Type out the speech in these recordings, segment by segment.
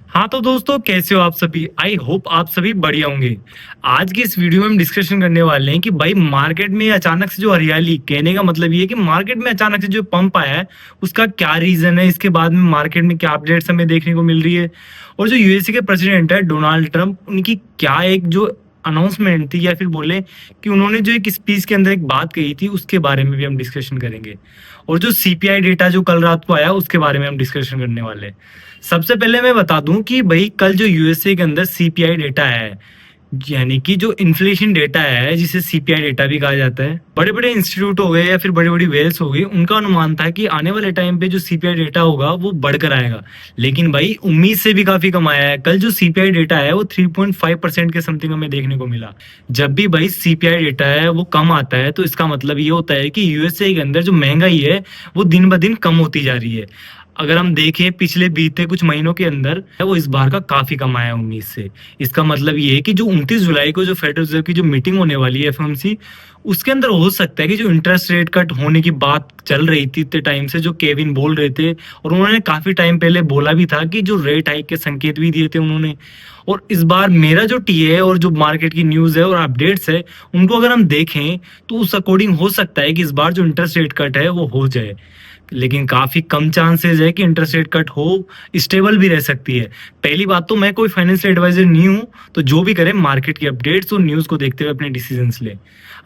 हाँ तो दोस्तों, कैसे हो आप सभी? आई होप आप सभी बढ़िया होंगे। आज की इस वीडियो में हम डिस्कशन करने वाले हैं कि भाई मार्केट में अचानक से जो हरियाली, कहने का मतलब ये है कि मार्केट में अचानक से जो पंप आया है उसका क्या रीजन है, इसके बाद में मार्केट में क्या अपडेट्स हमें देखने को मिल रही है, और जो यूएसए के प्रेसिडेंट है डोनाल्ड ट्रंप, उनकी क्या एक जो अनाउंसमेंट थी, या फिर बोले कि उन्होंने जो एक स्पीच के अंदर एक बात कही थी, उसके बारे में भी हम डिस्कशन करेंगे। और जो सीपीआई डेटा जो कल रात को आया उसके बारे में हम डिस्कशन करने वाले हैं। सबसे पहले मैं बता दूं कि भाई कल जो यूएसए के अंदर सीपीआई डेटा है, यानी कि जो इन्फ्लेशन डेटा है, जिसे सीपीआई डेटा भी कहा जाता है, बड़े बड़े इंस्टीट्यूट हो गए या फिर बड़ी बड़ी वेल्स हो गई, उनका अनुमान था कि आने वाले टाइम पे जो सीपीआई डेटा होगा वो बढ़कर आएगा। लेकिन भाई उम्मीद से भी काफी कम आया है। कल जो सीपीआई डेटा है वो 3.5% के समथिंग हमें देखने को मिला। जब भी भाई सीपीआई डेटा है वो कम आता है तो इसका मतलब ये होता है कि यूएसए के अंदर जो महंगाई है वो दिन ब दिन कम होती जा रही है। अगर हम देखें पिछले बीते कुछ महीनों के अंदर वो इस बार का काफी कम आया है उम्मीद से। इसका मतलब ये है कि जो 29 जुलाई को जो फेडरल रिजर्व की जो मीटिंग होने वाली है एफओएमसी, उसके अंदर हो सकता है कि जो इंटरेस्ट रेट कट होने की बात चल रही थी इतने टाइम से, जो केविन बोल रहे थे, और उन्होंने काफी टाइम पहले बोला भी था कि जो रेट हाइक के संकेत भी दिए थे उन्होंने। और इस बार मेरा जो टीए है और जो मार्केट की न्यूज है और अपडेट्स है, उनको अगर हम देखें तो उस अकॉर्डिंग हो सकता है कि इस बार जो इंटरेस्ट रेट कट है वो हो जाए। लेकिन काफी कम चांसेस है कि इंटरेस्ट रेट कट हो, स्टेबल भी रह सकती है। पहली बात तो मैं कोई फाइनेंशियल एडवाइजर नहीं हूं, तो जो भी करें मार्केट की अपडेट्स और न्यूज को देखते हुए अपने डिसीजंस ले।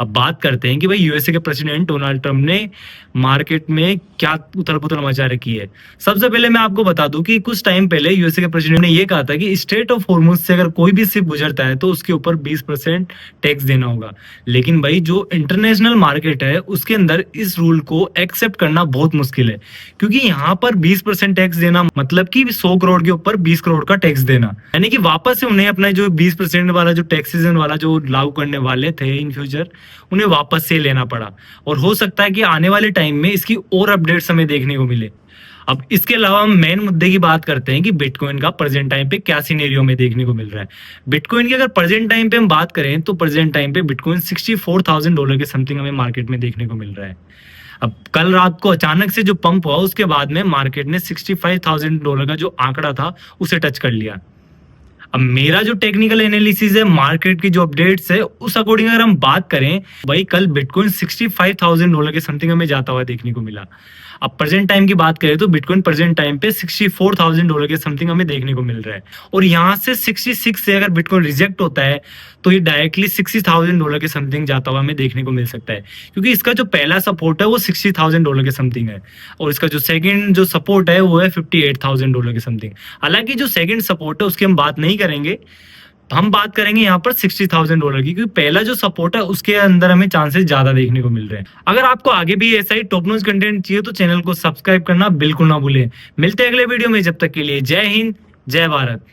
अब बात करते हैं कि भाई यूएसए के प्रेसिडेंट डोनाल्ड ट्रंप ने मार्केट में क्या उथल पुथल मचा रखी है। सबसे पहले मैं आपको बता दूं कि कुछ टाइम पहले यूएसए के प्रेसिडेंट ने यह कहा था कि स्ट्रेट ऑफ हॉर्मुज से अगर कोई भी शिप गुजरता है तो उसके ऊपर 20% टैक्स देना होगा। लेकिन भाई जो इंटरनेशनल मार्केट है उसके अंदर इस रूल को एक्सेप्ट करना बहुत मुश्किल है, क्योंकि यहाँ पर 20% टैक्स देना मतलब कि 100 करोड़ के ऊपर 20 करोड़ का टैक्स देना, यानी कि वापस से उन्हें अपना जो 20% वाला जो टैक्सेशन वाला जो लागू करने वाले थे इन फ्यूचर, उन्हें वापस से लेना पड़ा। और हो सकता है कि आने वाले टाइम में इसकी और अपडेट्स हमें देखने को मिले। अब इसके अलावा हम मेन मुद्दे की बात करते हैं कि बिटकॉइन का प्रेजेंट टाइम पे क्या सिनेरियो में देखने को मिल रहा है। बिटकॉइन की अगर प्रेजेंट टाइम पे हम बात करें तो प्रेजेंट टाइम पे बिटकॉइन $64,000 के समथिंग हमें मार्केट में देखने को मिल रहा है। अब कल रात को अचानक से जो पंप हुआ उसके बाद में मार्केट ने $65,000 का जो आंकड़ा था उसे टच कर लिया। अब मेरा जो टेक्निकल एनालिसिस है, मार्केट की जो अपडेट्स है, उस अकॉर्डिंग अगर हम बात करें, भाई कल बिटकॉइन $65,000 के समथिंग हमें जाता हुआ देखने को मिला। अब प्रेजेंट टाइम की बात करें तो बिटकॉइन प्रेजेंट टाइम पे $64,000 के समथिंग हमें देखने को मिल रहा है। और यहाँ से 66 से अगर बिटकॉइन रिजेक्ट होता है तो ये डायरेक्टली $60,000 के समथिंग जाता हुआ हमें देखने को मिल सकता है, क्योंकि इसका जो पहला सपोर्ट है वो $60,000 के समथिंग है, और इसका जो सेकंड जो सपोर्ट है वो है $58,000 के समथिंग। हालांकि जो सेकंड सपोर्ट है उसकी हम बात नहीं करेंगे, हम बात करेंगे यहाँ पर $60,000 की, क्योंकि पहला जो सपोर्ट है उसके अंदर हमें चांसेस ज्यादा देखने को मिल रहे हैं। अगर आपको आगे भी ऐसा ही टॉप न्यूज कंटेंट चाहिए तो चैनल को सब्सक्राइब करना बिल्कुल ना भूलें। मिलते हैं अगले वीडियो में, जब तक के लिए जय हिंद, जय भारत।